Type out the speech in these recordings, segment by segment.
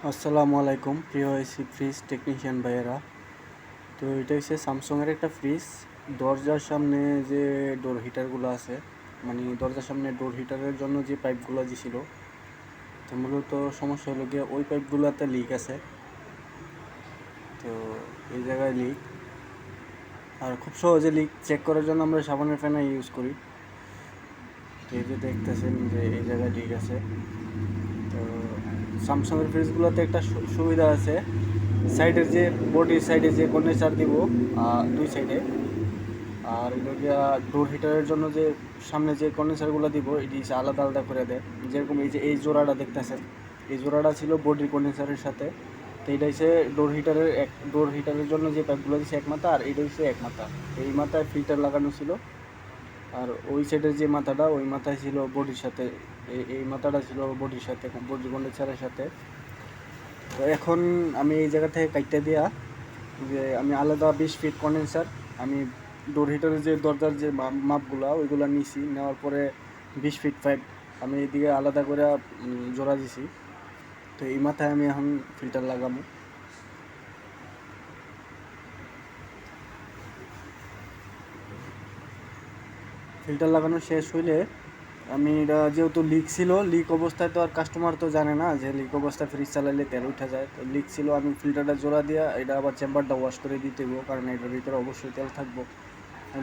আসসালামু আলাইকুম প্রিয় এসি ফ্রিজ টেকনিশিয়ান ভাইয়েরা। তো এটা হচ্ছে স্যামসংয়ের একটা ফ্রিজ। দরজার সামনে যে ডোর হিটারগুলো আছে, মানে দরজার সামনে ডোর হিটারের জন্য যে পাইপগুলো দিছিল, তো মূলত সমস্যা হলো গিয়ে ওই পাইপগুলোতে লিক আছে। তো এই জায়গায় লিক, আর খুব সহজে লিক চেক করার জন্য আমরা সাবানের ফেনা ইউজ করি। তো এই যে দেখতেছেন যে এই জায়গায় লিক আছে। তো স্যামসংয়ের ফ্রিজগুলোতে একটা সুবিধা আছে, সাইডের যে বডির সাইডে যে কন্ডেন্সার দিব দুই সাইডে, আর ডোর হিটারের জন্য যে সামনে যে কন্ডেন্সারগুলো দিব এটি আলাদা আলাদা করে দেয়। যেরকম এই যে এই জোড়াটা দেখতেছেন, এই জোড়াটা ছিল বডির কন্ডেন্সারের সাথে। তো এইটা হচ্ছে ডোর হিটারের জন্য যে পাইপগুলো দিচ্ছে এক মাথা, আর এইটা হচ্ছে এক মাথা। এই মাথায় ফিল্টার লাগানো ছিল, আর ওই সাইডের যে মাথাটা ওই মাথায় ছিল বডির সাথে, এই মাথাটা ছিল বডির সাথে, বডির কন্ডেন্সারের সাথে। তো এখন আমি এই জায়গা থেকে কাটতে দিয়া যে আমি আলাদা 20 ফিট কন্ডেন্সার, আমি ডোর হিটারের যে দরজার যে মাপগুলো ওইগুলো নিছি, নেওয়ার পরে 20 ফিট পাইপ আমি এইদিকে আলাদা করে জোড়া দিছি। তো এই মাথায় আমি এখন ফিল্টার লাগাবো। ফিল্টার লাগানো শেষ হইলে আমি এটা যেহেতু লিক ছিল, লিক অবস্থায় তো আর কাস্টমার তো জানে না যে লিক অবস্থায় ফ্রিজ চালাইলে তেল উঠে যায়। তো লিক ছিল, আমি ফিল্টারটা জোড়া দিয়ে এটা আবার চেম্বারটা ওয়াশ করে দিতে হইব, কারণ এটার ভিতরে অবশ্যই তেল থাকবো।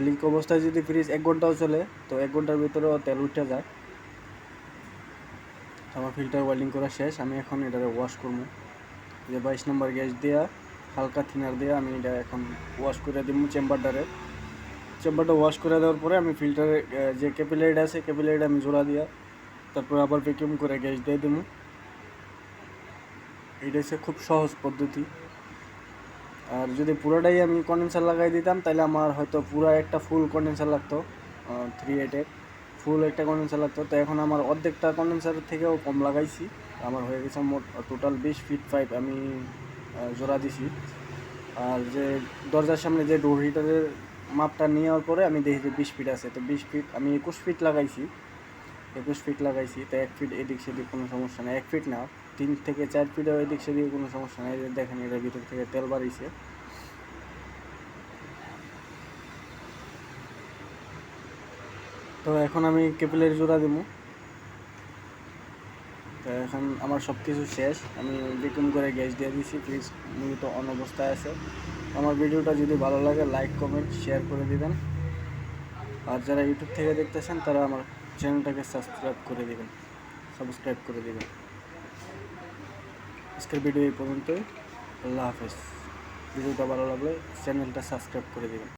লিক অবস্থায় যদি ফ্রিজ 1 ঘন্টাও চলে, তো 1 ঘন্টার ভিতরেও তেল উঠে যায়। আমার ফিল্টার ওয়েল্ডিং করা শেষ, আমি এখন এটাকে ওয়াশ করবো। যে 22 নম্বর গ্যাস দেওয়া হালকা থিনার দিয়ে আমি এটা এখন ওয়াশ করে দিব চেম্বারটা ওয়াশ করে দেওয়ার পরে আমি ফিল্টারে যে ক্যাপিলারিটা আছে ক্যাপিলারিটা আমি জোড়া দিয়া তারপরে আবার ভ্যাকুয়াম করে গ্যাস দিয়ে দেবো। এটা হচ্ছে খুব সহজ পদ্ধতি। আর যদি পুরোটাই আমি কন্ডেন্সার লাগাই দিতাম তাহলে আমার হয়তো পুরো একটা ফুল কন্ডেন্সার লাগতো, 3/8 ফুল একটা কন্ডেন্সার লাগতো। তো এখন আমার অর্ধেকটা কন্ডেন্সার থেকেও কম লাগাইছি, আমার হয়ে গেছে মোট টোটাল 20 ফিট পাইপ আমি জোড়া দিছি। আর যে দরজার সামনে যে ডোর হিটারের মাপটা নেওয়ার পরে আমি দেখি যে 20 ফিট আছে, তো 20 ফিট আমি 21 ফিট লাগাইছি, 21 ফিট লাগাইছি। তো 1 ফিট এদিক সেদিক কোনো সমস্যা নেই, 1 ফিট না 3 থেকে 4 ফিটও এদিক সেদিকে কোনো সমস্যা নেই। দেখেন এটার ভিতর থেকে তেল বাড়িছে। তো এখন আমি ক্যাপিলারি জোড়া দেবো। তো এখন আমার সব কিছু শেষ, আমি ভ্যাকুয়াম করে গ্যাস দিয়ে দিয়েছি, ফ্রিজ মূলত অন অবস্থায় আছে। আমার ভিডিওটা যদি ভালো লাগে লাইক কমেন্ট শেয়ার করে দিবেন, আর যারা ইউটিউব থেকে দেখতেছেন তারা আমার চ্যানেলটাকে সাবস্ক্রাইব করে দিবেন। আজকের ভিডিও এই পর্যন্তই। আল্লাহ হাফেজ। ভিডিওটা ভালো লাগলে চ্যানেলটা সাবস্ক্রাইব করে দিবেন।